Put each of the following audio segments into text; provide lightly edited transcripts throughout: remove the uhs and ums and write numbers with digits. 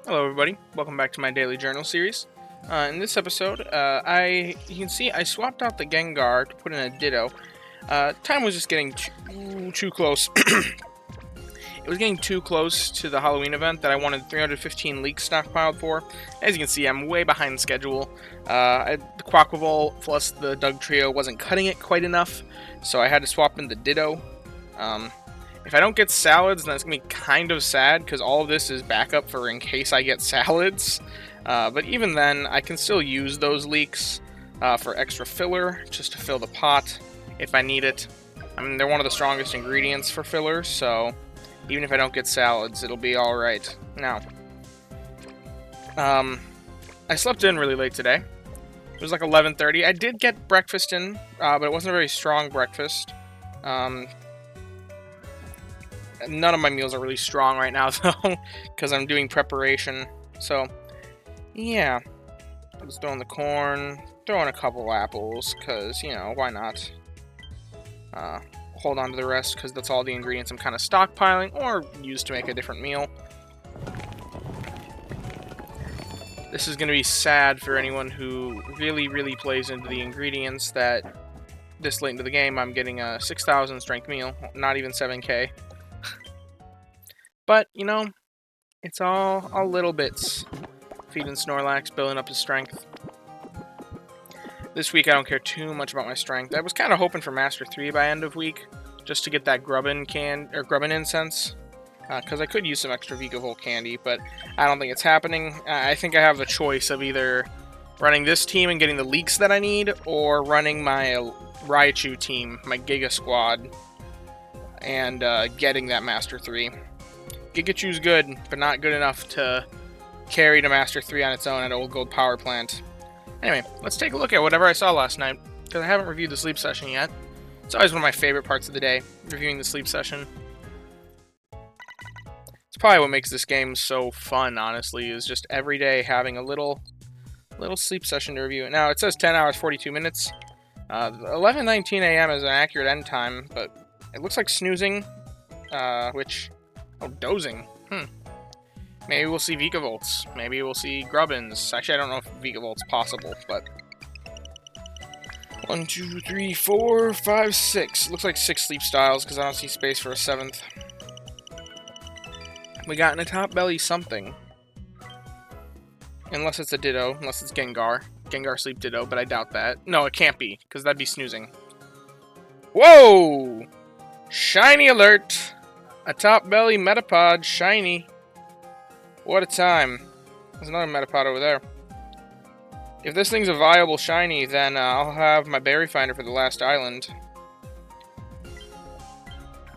Hello everybody, welcome back to my daily journal series. In this episode, you can see I swapped out the Gengar to put in a Ditto. Time was just getting too close. It was getting too close to the Halloween event that I wanted 315 leaks stockpiled for. As you can see, I'm way behind schedule. The Quaquaval plus the Doug Trio wasn't cutting it quite enough, so I had to swap in the Ditto. If I don't get salads, then it's going to be kind of sad, because all of this is backup for in case I get salads. But even then, I can still use those leeks for extra filler, just to fill the pot if I need it. I mean, they're one of the strongest ingredients for fillers, so even if I don't get salads, it'll be alright. Now, I slept in really late today. It was like 11:30. I did get breakfast in, but it wasn't a very strong breakfast. None of my meals are really strong right now, though, because I'm doing preparation. So, yeah. I was throwing the corn, throwing a couple apples, because, you know, why not? Hold on to the rest, because that's all the ingredients I'm kind of stockpiling, or use to make a different meal. This is going to be sad for anyone who really plays into the ingredients that this late into the game I'm getting a 6,000 strength meal, not even 7k. But, you know, it's all little bits. Feeding Snorlax, building up his strength. This week I don't care too much about my strength. I was kind of hoping for Master 3 by end of week, just to get that Grubbin incense. Because I could use some extra Vikavolt candy, but I don't think it's happening. I think I have the choice of either running this team and getting the leaks that I need, or running my Raichu team, my Giga Squad, and getting that Master 3. Gigachu's good, but not good enough to carry to Master 3 on its own at Old Gold Power Plant. Anyway, let's take a look at whatever I saw last night, because I haven't reviewed the sleep session yet. It's always one of my favorite parts of the day, reviewing the sleep session. It's probably what makes this game so fun, honestly, is just every day having a little sleep session to review. Now, it says 10 hours, 42 minutes. 11:19 a.m. is an accurate end time, but it looks like snoozing, Oh, dozing. Maybe we'll see Vikavolts. Maybe we'll see Grubbins. Actually, I don't know if Vikavolt's possible, but 1, 2, 3, 4, 5, 6. Looks like 6 sleep styles, because I don't see space for a 7th. We got in a top belly something. Unless it's a Ditto, unless it's Gengar. Gengar sleep Ditto, but I doubt that. No, it can't be, because that'd be snoozing. Whoa! Shiny alert! A top belly Metapod, shiny. What a time. There's another Metapod over there. If this thing's a viable shiny, then I'll have my berry finder for the last island.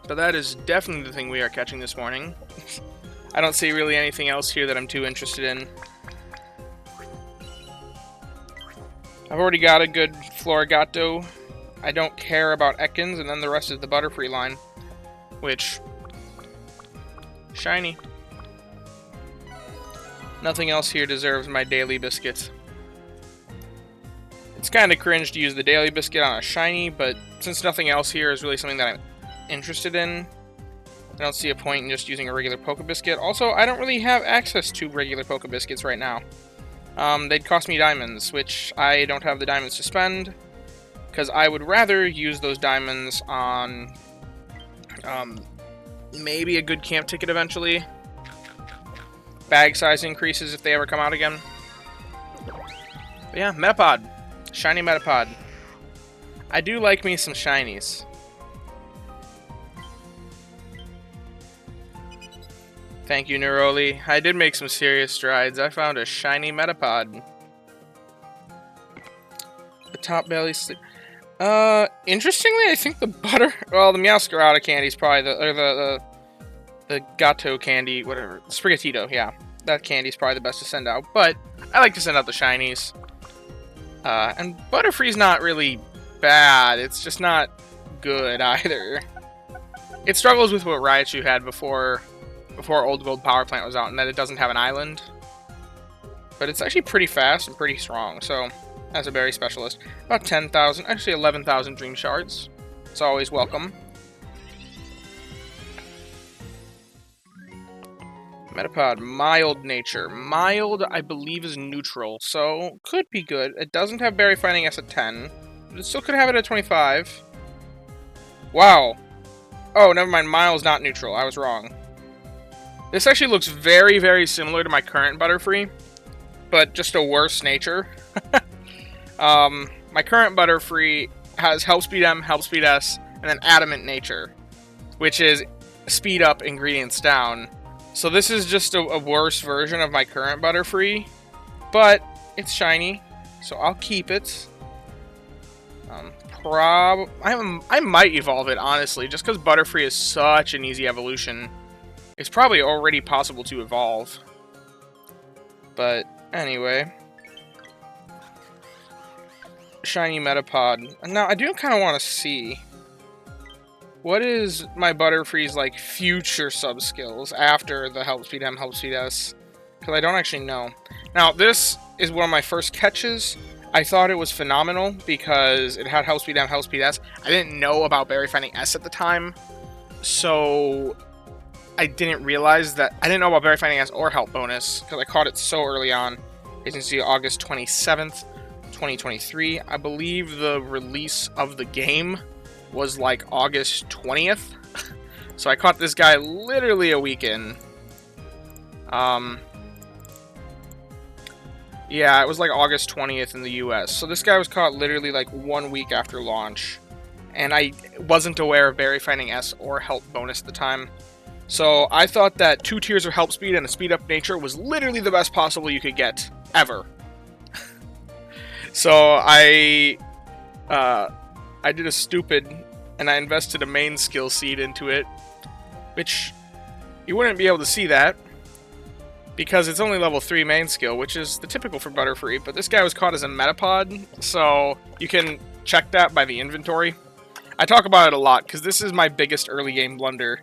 But that is definitely the thing we are catching this morning. I don't see really anything else here that I'm too interested in. I've already got a good Florigato. I don't care about Ekans, and then the rest is the Butterfree line. Which... shiny. Nothing else here deserves my daily biscuit. It's kind of cringe to use the daily biscuit on a shiny, but since nothing else here is really something that I'm interested in, I don't see a point in just using a regular Poke Biscuit. Also, I don't really have access to regular Poke Biscuits right now. They'd cost me diamonds, which I don't have the diamonds to spend, because I would rather use those diamonds on maybe a good camp ticket eventually. Bag size increases if they ever come out again. But yeah, Metapod. Shiny Metapod. I do like me some shinies. Thank you, Neroli. I did make some serious strides. I found a shiny Metapod. The top belly sleep. Interestingly, I think the the Meowscarada candy is probably the Gato candy, whatever. Sprigatito, yeah. That candy's probably the best to send out, but I like to send out the shinies. And Butterfree's not really bad, it's just not good either. It struggles with what Raichu had before Old Gold Power Plant was out, and that it doesn't have an island. But it's actually pretty fast and pretty strong, so as a berry specialist. About 10,000, actually 11,000 Dream Shards. It's always welcome. Metapod, mild nature. Mild, I believe, is neutral, so could be good. It doesn't have berry finding S at 10, but it still could have it at 25. Wow. Oh, never mind. Mile's not neutral. I was wrong. This actually looks very, very similar to my current Butterfree, but just a worse nature. My current Butterfree has Help Speed M, Help Speed S, and then Adamant Nature, which is Speed Up, Ingredients Down. So this is just a worse version of my current Butterfree, but it's shiny, so I'll keep it. I might evolve it, honestly, just because Butterfree is such an easy evolution. It's probably already possible to evolve. But anyway. Shiny Metapod. Now, I do kind of want to see what is my Butterfree's like future sub-skills after the Help Speed M, Help Speed S, because I don't actually know. Now, this is one of my first catches. I thought it was phenomenal because it had Help Speed M, Help Speed S. I didn't know about Berry Finding S at the time, so I didn't realize that I didn't know about Berry Finding S or Help Bonus because I caught it so early on. As you can see, August 27th, 2023. I believe the release of the game was like August 20th. So I caught this guy literally a week in. Yeah, it was like August 20th in the US. So this guy was caught literally like 1 week after launch. And I wasn't aware of Berry Finding S or Help Bonus at the time. So I thought that 2 tiers of Help Speed and a Speed Up Nature was literally the best possible you could get, ever. So I did a stupid, and I invested a main skill seed into it, which you wouldn't be able to see that, because it's only level 3 main skill, which is the typical for Butterfree, but this guy was caught as a Metapod, so you can check that by the inventory. I talk about it a lot, because this is my biggest early game blunder.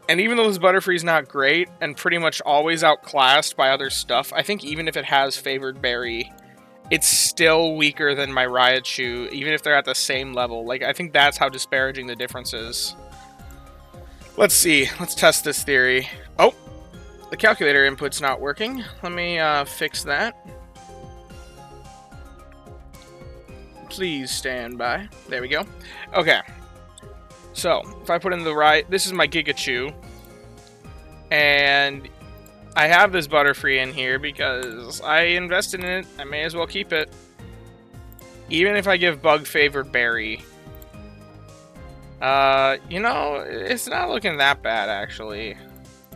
And even though this Butterfree is not great, and pretty much always outclassed by other stuff, I think even if it has Favored Berry, it's still weaker than my Raichu, even if they're at the same level. Like, I think that's how disparaging the difference is. Let's see. Let's test this theory. Oh! The calculator input's not working. Let me fix that. Please stand by. There we go. Okay. So, if I put in the right... This is my Gigachu. And I have this Butterfree in here because I invested in it. I may as well keep it. Even if I give Bug Favored Berry. You know, it's not looking that bad, actually.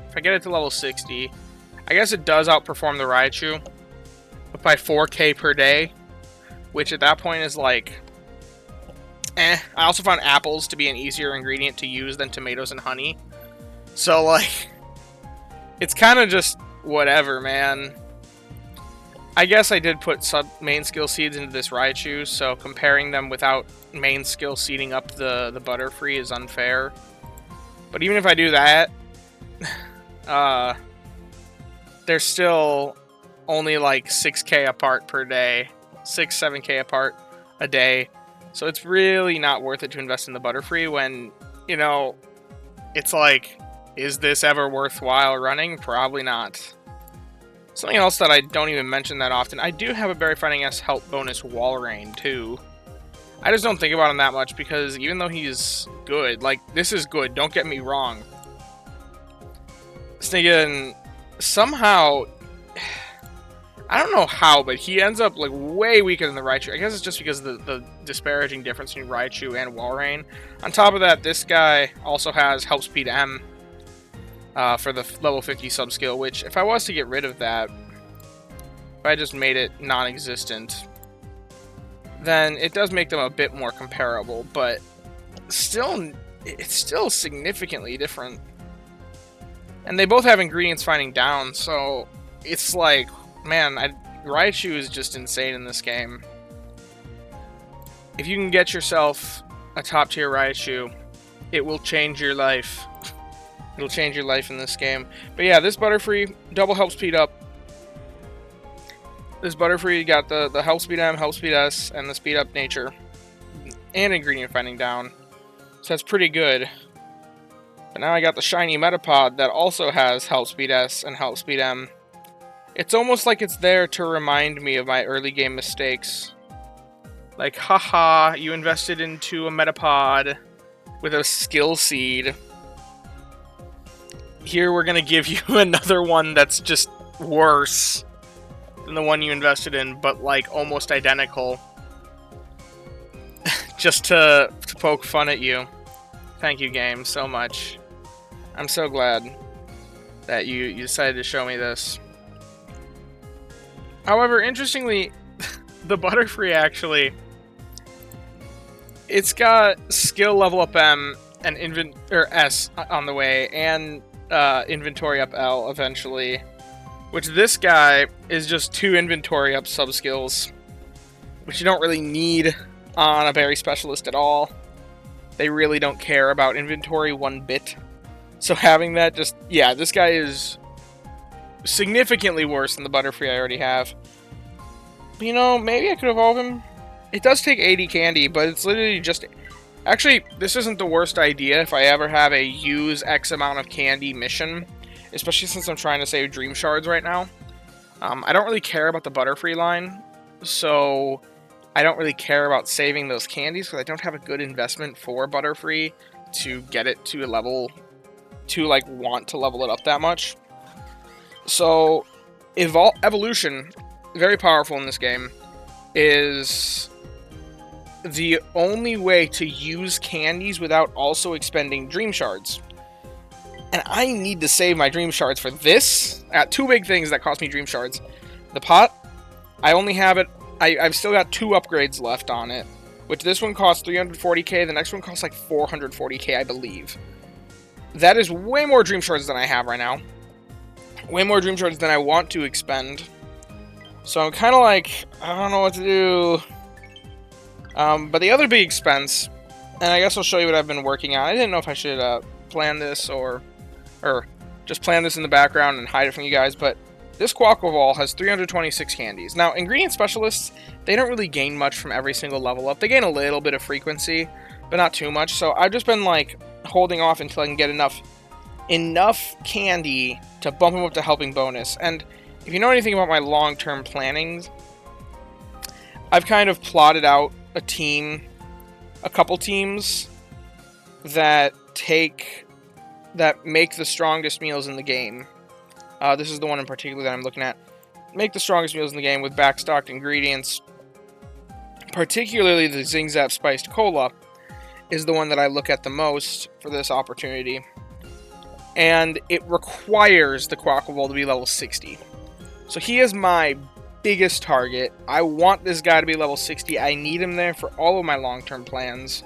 If I get it to level 60, I guess it does outperform the Raichu, but by 4k per day, which at that point is like, eh. I also found apples to be an easier ingredient to use than tomatoes and honey. So, like, it's kind of just whatever, man. I guess I did put main skill seeds into this Raichu, so comparing them without main skill seeding up the Butterfree is unfair. But even if I do that, they're still only like 6k apart per day. 6-7k apart a day. So it's really not worth it to invest in the Butterfree when, you know, it's like, is this ever worthwhile running? Probably not. Something else that I don't even mention that often, I do have a Berry Finding S Help Bonus Walrein too. I just don't think about him that much because even though he's good, like, this is good, don't get me wrong. Sneakin' somehow, I don't know how, but he ends up like way weaker than the Raichu. I guess it's just because of the disparaging difference between Raichu and Walrein. On top of that, this guy also has Help Speed M for the level 50 sub-skill, which if I was to get rid of that, if I just made it non-existent, then it does make them a bit more comparable, but still, it's still significantly different. And they both have ingredients finding down, so it's like, man, Raichu is just insane in this game. If you can get yourself a top tier Raichu, it will change your life. It'll change your life in this game. But yeah, this Butterfree, double Help Speed Up. This Butterfree got the Help Speed M, Help Speed S, and the Speed Up Nature. And ingredient finding down. So that's pretty good. But now I got the shiny Metapod that also has Help Speed S and Help Speed M. It's almost like it's there to remind me of my early game mistakes. Like, haha, you invested into a Metapod with a skill seed. Here we're gonna give you another one that's just worse than the one you invested in, but like almost identical. Just to poke fun at you. Thank you, game, so much. I'm so glad that you decided to show me this. However, interestingly, the Butterfree actually, it's got skill level up M and S on the way, and inventory up L eventually. Which this guy is just 2 inventory up sub skills, which you don't really need on a berry specialist at all. They really don't care about inventory one bit. So having that just, yeah, this guy is significantly worse than the Butterfree I already have. But, you know, maybe I could evolve him. It does take 80 candy, but it's literally just... Actually, this isn't the worst idea if I ever have a use X amount of candy mission. Especially since I'm trying to save Dream Shards right now. I don't really care about the Butterfree line. So I don't really care about saving those candies because I don't have a good investment for Butterfree to get it to a level to like want to level it up that much. So evolution, very powerful in this game, is the only way to use candies without also expending Dream Shards. And I need to save my Dream Shards for this. I got 2 big things that cost me Dream Shards. The pot, I only have it, I've still got 2 upgrades left on it. Which this one costs 340k, the next one costs like 440k, I believe. That is way more Dream Shards than I have right now. Way more Dream Shards than I want to expend. So I'm kind of like, I don't know what to do. But the other big expense, and I guess I'll show you what I've been working on. I didn't know if I should plan this or just plan this in the background and hide it from you guys, but this Quaquaval has 326 candies. Now, ingredient specialists, they don't really gain much from every single level up. They gain a little bit of frequency, but not too much. So I've just been like holding off until I can get enough candy to bump them up to helping bonus. And if you know anything about my long-term plannings, I've kind of plotted out a couple teams that make the strongest meals in the game. This is the one in particular that I'm looking at. Make the strongest meals in the game with backstocked ingredients. Particularly the Zing Zap Spiced Cola is the one that I look at the most for this opportunity. And it requires the Quaquaval to be level 60. So he is my biggest target. I want this guy to be level 60. I need him there for all of my long-term plans.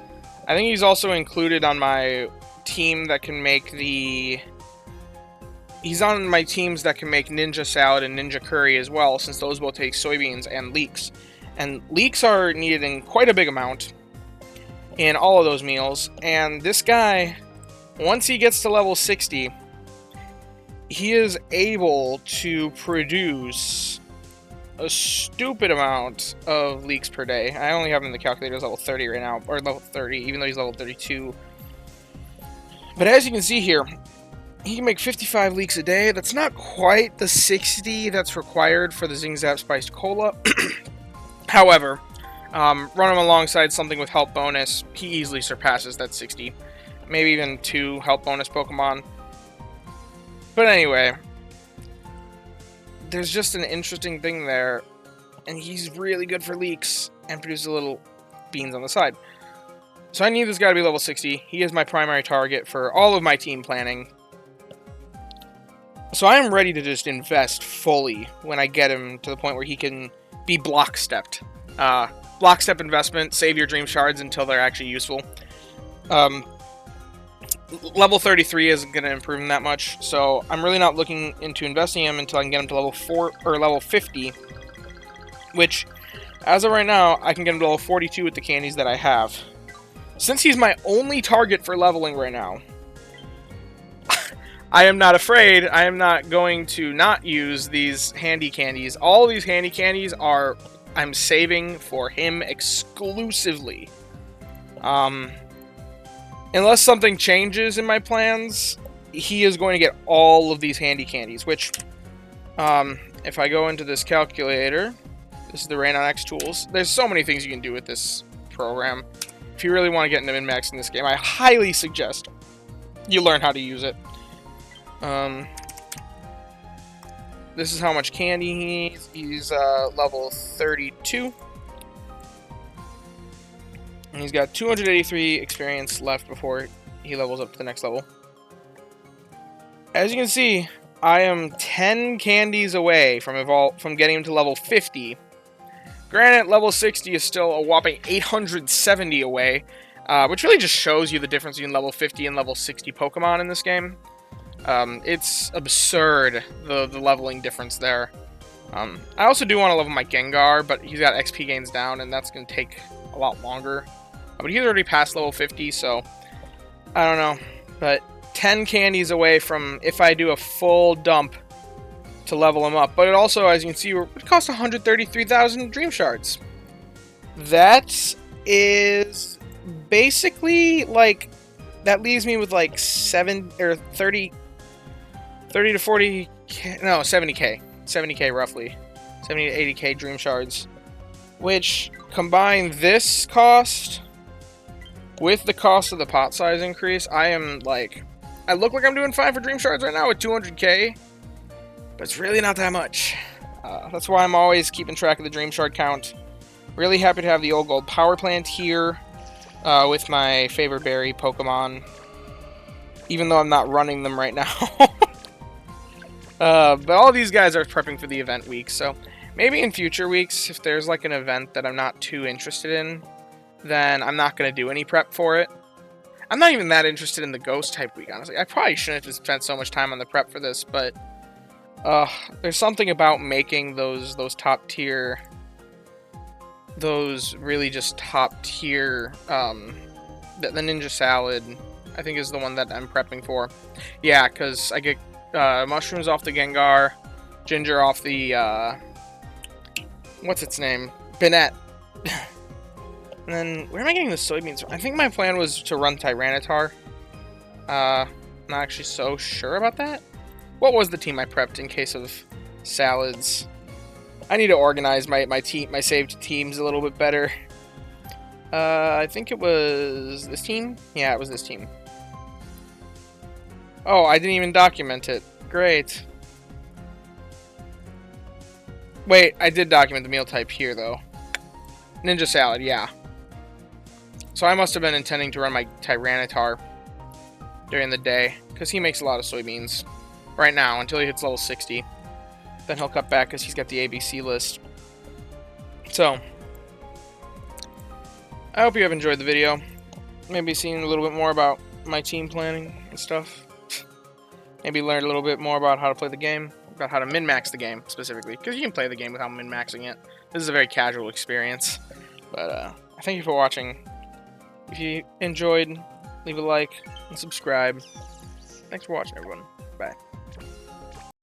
I think he's also included on my team that can make the... He's on my teams that can make Ninja Salad and Ninja Curry as well, since those both take soybeans and leeks. And leeks are needed in quite a big amount in all of those meals. And this guy, once he gets to level 60, he is able to produce a stupid amount of leeks per day. I only have him in the calculator as level 30 right now, or level 30, even though he's level 32. But as you can see here, he can make 55 leeks a day. That's not quite the 60 that's required for the Zing Zap Spiced Cola. However, run him alongside something with health bonus, he easily surpasses that 60. Maybe even 2 health bonus Pokemon. But anyway, there's just an interesting thing there, and he's really good for leeks and produces little beans on the side. So I need this guy to be level 60. He is my primary target for all of my team planning. So I am ready to just invest fully when I get him to the point where he can be block-stepped. Block-step investment, save your Dream Shards until they're actually useful. Level 33 isn't going to improve him that much, so I'm really not looking into investing him until I can get him to level 4 or level 50, which, as of right now, I can get him to level 42 with the candies that I have. Since he's my only target for leveling right now, I am not afraid. I am not going to not use these handy candies. All these handy candies are I'm saving for him exclusively. unless something changes in my plans, he is going to get all of these handy candies, which, if I go into this calculator, this is the Rain on X tools. There's so many things you can do with this program. If you really want to get into min-maxing this game, I highly suggest you learn how to use it. This is how much candy he needs. He's level 32. And he's got 283 experience left before he levels up to the next level. As you can see, I am 10 candies away from getting him to level 50. Granted, level 60 is still a whopping 870 away, which really just shows you the difference between level 50 and level 60 Pokemon in this game. It's absurd, the leveling difference there. I also do want to level my Gengar, but he's got XP gains down, and that's going to take a lot longer. But he's already past level 50, so I don't know. But 10 candies away from, if I do a full dump, to level him up. But it also, as you can see, it costs 133,000 Dream Shards. That is basically, like, that leaves me with, like, 30 to 40, no, 70k. 70k roughly. 70 to 80k Dream Shards. Which, combine this cost with the cost of the pot size increase, I look like I'm doing fine for Dream Shards right now with 200k. But it's really not that much. That's why I'm always keeping track of the Dream Shard count. Really happy to have the Old Gold Power Plant here with my favorite berry Pokemon. Even though I'm not running them right now. But all these guys are prepping for the event week, so maybe in future weeks, if there's like an event that I'm not too interested in, then I'm not going to do any prep for it. I'm not even that interested in the Ghost type week, honestly. I probably shouldn't have spent so much time on the prep for this, but there's something about making those top tier, those really just top tier, the Ninja Salad, I think is the one that I'm prepping for. Yeah, because I get mushrooms off the Gengar, ginger off the, what's its name? Banette. And then, where am I getting the soybeans from? I think my plan was to run Tyranitar. Not actually so sure about that. What was the team I prepped in case of salads? I need to organize my saved teams a little bit better. I think it was this team? Yeah, it was this team. Oh, I didn't even document it. Great. Wait, I did document the meal type here, though. Ninja Salad, yeah. So I must have been intending to run my Tyranitar during the day, because he makes a lot of soybeans right now until he hits level 60. Then he'll cut back because he's got the ABC list. So, I hope you have enjoyed the video. Maybe seen a little bit more about my team planning and stuff. Maybe learned a little bit more about how to play the game, about how to min-max the game specifically, because you can play the game without min-maxing it. This is a very casual experience. But thank you for watching. If you enjoyed, leave a like and subscribe. Thanks for watching, everyone. Bye.